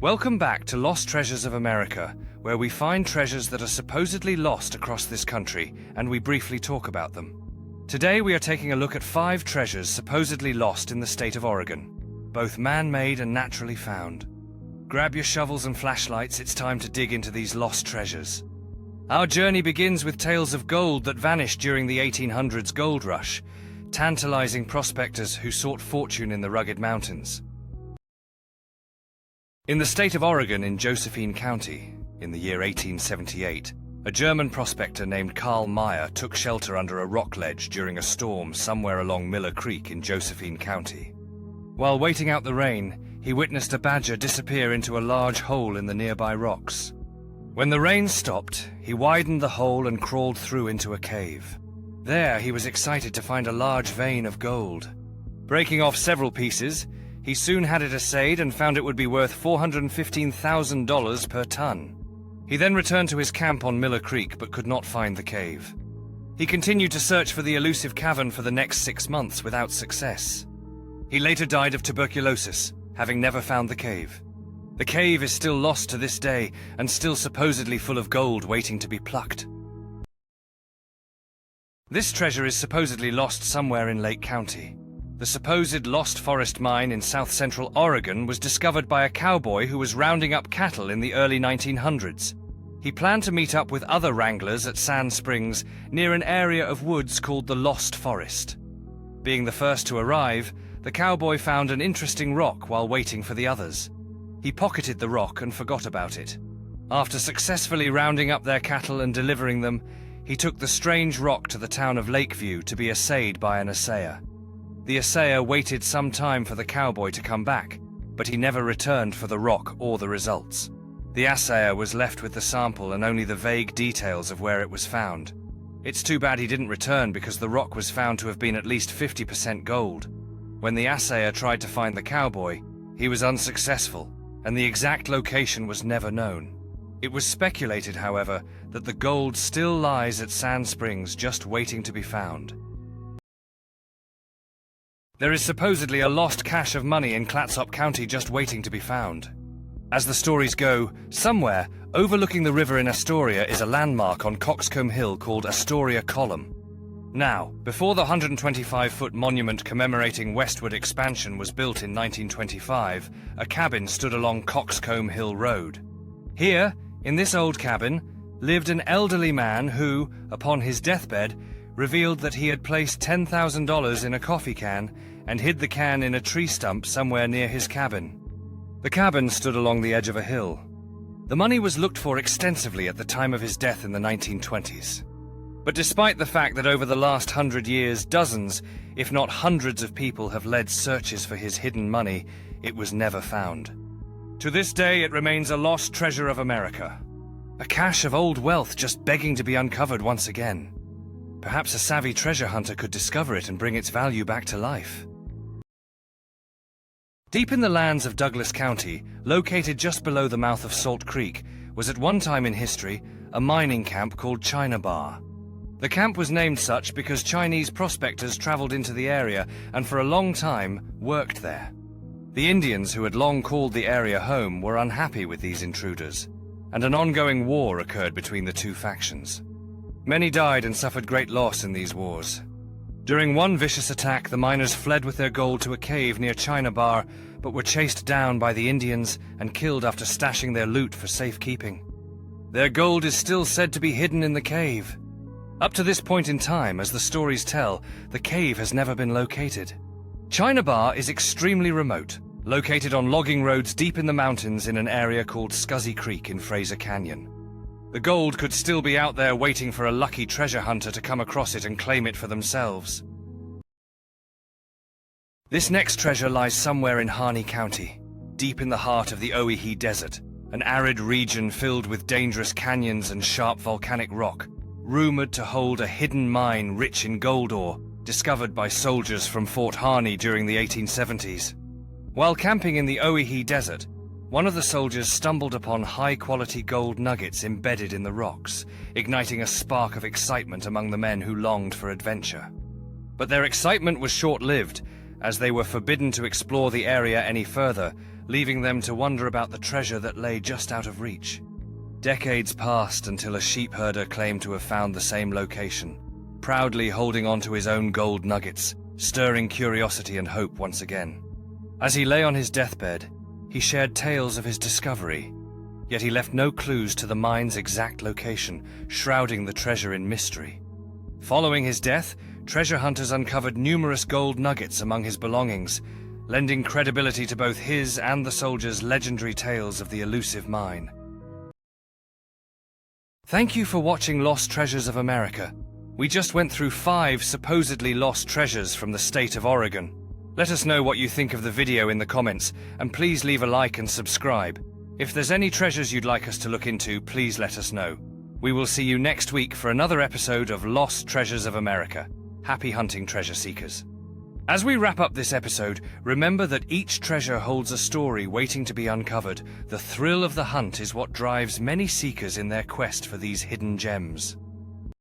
Welcome back to Lost Treasures of America, where we find treasures that are supposedly lost across this country, and we briefly talk about them. Today we are taking a look at 5 treasures supposedly lost in the state of Oregon, both man-made and naturally found. Grab your shovels and flashlights, it's time to dig into these lost treasures. Our journey begins with tales of gold that vanished during the 1800s gold rush, tantalizing prospectors who sought fortune in the rugged mountains. In the state of Oregon in Josephine County, in the year 1878, a German prospector named Karl Meyer took shelter under a rock ledge during a storm somewhere along Miller Creek in Josephine County. While waiting out the rain, he witnessed a badger disappear into a large hole in the nearby rocks. When the rain stopped, he widened the hole and crawled through into a cave. There, he was excited to find a large vein of gold. Breaking off several pieces, he soon had it assayed and found it would be worth $415,000 per ton. He then returned to his camp on Miller Creek but could not find the cave. He continued to search for the elusive cavern for the next 6 months without success. He later died of tuberculosis, having never found the cave. The cave is still lost to this day and still supposedly full of gold waiting to be plucked. This treasure is supposedly lost somewhere in Lake County. The supposed lost forest mine in south-central Oregon was discovered by a cowboy who was rounding up cattle in the early 1900s. He planned to meet up with other wranglers at Sand Springs near an area of woods called the Lost Forest. Being the first to arrive, the cowboy found an interesting rock while waiting for the others. He pocketed the rock and forgot about it. After successfully rounding up their cattle and delivering them, he took the strange rock to the town of Lakeview to be assayed by an assayer. The assayer waited some time for the cowboy to come back, but he never returned for the rock or the results. The assayer was left with the sample and only the vague details of where it was found. It's too bad he didn't return because the rock was found to have been at least 50% gold. When the assayer tried to find the cowboy, he was unsuccessful, and the exact location was never known. It was speculated, however, that the gold still lies at Sand Springs just waiting to be found. There is supposedly a lost cache of money in Clatsop County just waiting to be found. As the stories go, somewhere, overlooking the river in Astoria is a landmark on Coxcomb Hill called Astoria Column. Now, before the 125-foot monument commemorating westward expansion was built in 1925, a cabin stood along Coxcomb Hill Road. Here, in this old cabin, lived an elderly man who, upon his deathbed, revealed that he had placed $10,000 in a coffee can and hid the can in a tree stump somewhere near his cabin. The cabin stood along the edge of a hill. The money was looked for extensively at the time of his death in the 1920s. But despite the fact that over the last 100 years, dozens, if not hundreds of people have led searches for his hidden money, it was never found. To this day, it remains a lost treasure of America. A cache of old wealth just begging to be uncovered once again. Perhaps a savvy treasure hunter could discover it and bring its value back to life. Deep in the lands of Douglas County, located just below the mouth of Salt Creek, was at one time in history a mining camp called China Bar. The camp was named such because Chinese prospectors traveled into the area and for a long time worked there. The Indians, who had long called the area home, were unhappy with these intruders, and an ongoing war occurred between the two factions. Many died and suffered great loss in these wars. During one vicious attack, the miners fled with their gold to a cave near China Bar, but were chased down by the Indians and killed after stashing their loot for safekeeping. Their gold is still said to be hidden in the cave. Up to this point in time, as the stories tell, the cave has never been located. China Bar is extremely remote, located on logging roads deep in the mountains in an area called Scuzzy Creek in Fraser Canyon. The gold could still be out there waiting for a lucky treasure hunter to come across it and claim it for themselves. This next treasure lies somewhere in Harney County, deep in the heart of the Owyhee Desert, an arid region filled with dangerous canyons and sharp volcanic rock, rumored to hold a hidden mine rich in gold ore, discovered by soldiers from Fort Harney during the 1870s. While camping in the Owyhee Desert, one of the soldiers stumbled upon high-quality gold nuggets embedded in the rocks, igniting a spark of excitement among the men who longed for adventure. But their excitement was short-lived, as they were forbidden to explore the area any further leaving them to wonder about the treasure that lay just out of reach. Decades passed until a sheep herder claimed to have found the same location, proudly holding on to his own gold nuggets, stirring curiosity and hope once again. As he lay on his deathbed, he shared tales of his discovery, yet he left no clues to the mine's exact location, shrouding the treasure in mystery. Following his death, treasure hunters uncovered numerous gold nuggets among his belongings, lending credibility to both his and the soldiers' legendary tales of the elusive mine. Thank you for watching Lost Treasures of America. We just went through 5 supposedly lost treasures from the state of Oregon. Let us know what you think of the video in the comments, and please leave a like and subscribe. If there's any treasures you'd like us to look into, please let us know. We will see you next week for another episode of Lost Treasures of America. Happy hunting, treasure seekers. As we wrap up this episode, remember that each treasure holds a story waiting to be uncovered. The thrill of the hunt is what drives many seekers in their quest for these hidden gems.